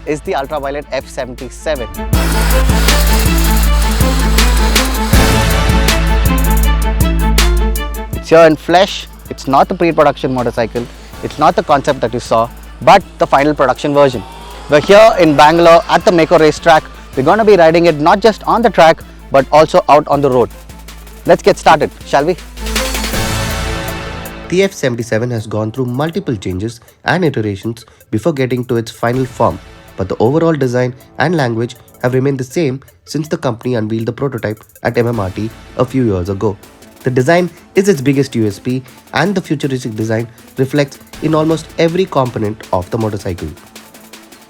is the Ultraviolette F77. It's here in flesh. It's not the pre-production motorcycle. It's not the concept that you saw, but the final production version. We're here in Bangalore at the Meko racetrack. We're going to be riding it not just on the track, but also out on the road. Let's get started, shall we? The F77 has gone through multiple changes and iterations before getting to its final form, but the overall design and language have remained the same since the company unveiled the prototype at MMRT a few years ago. The design is its biggest USP, and the futuristic design reflects in almost every component of the motorcycle.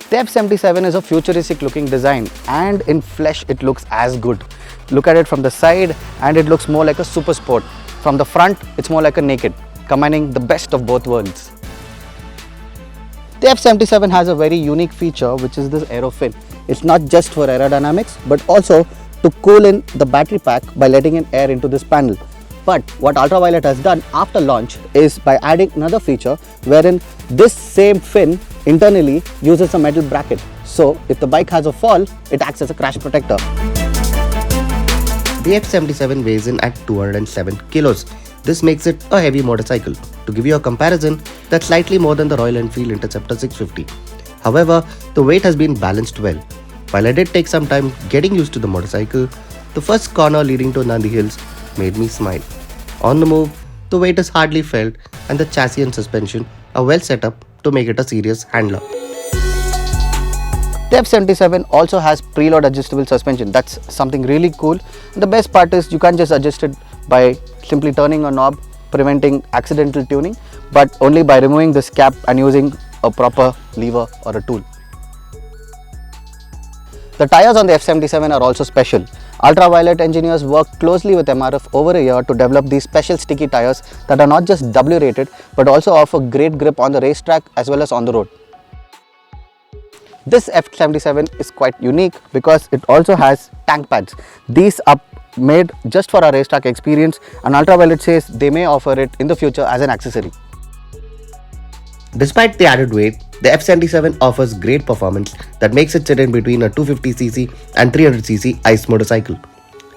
The F77 is a futuristic looking design, and in flesh it looks as good. Look at it from the side and it looks more like a super sport. From the front it's more like a naked, combining the best of both worlds. The F77 has a very unique feature, which is this Aero Fin. It's not just for aerodynamics but also to cool in the battery pack by letting in air into this panel. But what Ultraviolette has done after launch is by adding another feature wherein this same fin internally uses a metal bracket. So if the bike has a fall, it acts as a crash protector. The F77 weighs in at 207 kilos. This makes it a heavy motorcycle. To give you a comparison, that's slightly more than the Royal Enfield Interceptor 650. However, the weight has been balanced well. While I did take some time getting used to the motorcycle, the first corner leading to Nandi Hills made me smile. On the move, the weight is hardly felt and the chassis and suspension are well set up to make it a serious handler. The F77 also has preload adjustable suspension. That's something really cool. And the best part is you can't just adjust it by simply turning a knob, preventing accidental tuning, but only by removing this cap and using a proper lever or a tool. The tires on the F77 are also special. Ultraviolette engineers worked closely with MRF over a year to develop these special sticky tires that are not just W rated but also offer great grip on the racetrack as well as on the road. This F77 is quite unique because it also has tank pads. These are made just for our racetrack experience, and Ultraviolette says they may offer it in the future as an accessory. Despite the added weight, the F77 offers great performance that makes it sit in between a 250cc and 300cc ICE motorcycle.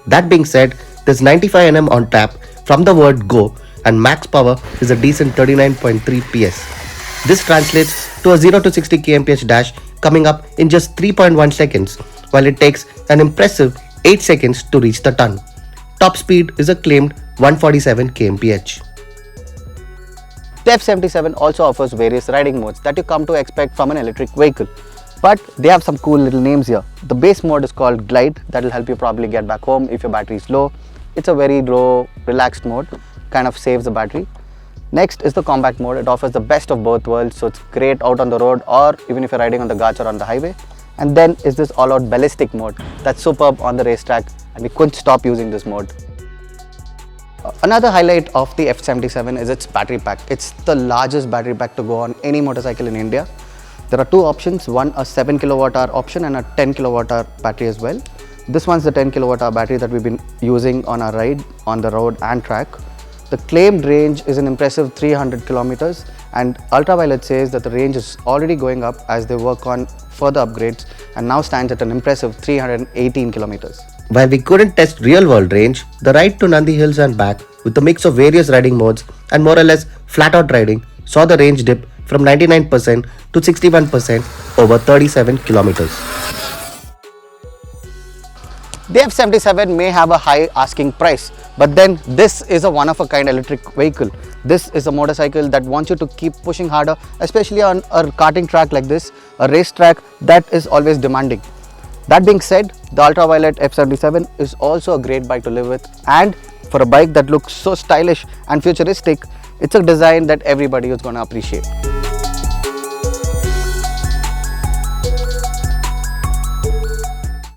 That being said, there's 95 Nm on tap from the word go, and max power is a decent 39.3 PS. This translates to a 0 to 60 kmph dash coming up in just 3.1 seconds, while it takes an impressive 8 seconds to reach the ton. Top speed is a claimed 147 kmph. The F77 also offers various riding modes that you come to expect from an electric vehicle, but they have some cool little names here. The base mode is called Glide. That will help you probably get back home if your battery is low. It's a very low, relaxed mode, kind of saves the battery. Next is the Compact mode. It offers the best of both worlds, so it's great out on the road or even if you're riding on the ghats or on the highway. And then is this all-out ballistic mode. That's superb on the racetrack, and we couldn't stop using this mode. Another highlight of the F77 is its battery pack. It's the largest battery pack to go on any motorcycle in India. There are two options, one a 7 kWh option and a 10 kWh battery as well. This one's the 10 kWh battery that we've been using on our ride on the road and track. The claimed range is an impressive 300 kilometers, and Ultraviolette says that the range is already going up as they work on further upgrades and now stands at an impressive 318 kilometers. While we couldn't test real-world range, the ride to Nandi Hills and back with a mix of various riding modes and more or less flat-out riding saw the range dip from 99% to 61% over 37 kilometers. The F77 may have a high asking price, but then this is a one-of-a-kind electric vehicle. This is a motorcycle that wants you to keep pushing harder, especially on a karting track like this, a race track that is always demanding. That being said, the Ultraviolette F77 is also a great bike to live with, and for a bike that looks so stylish and futuristic, it's a design that everybody is going to appreciate.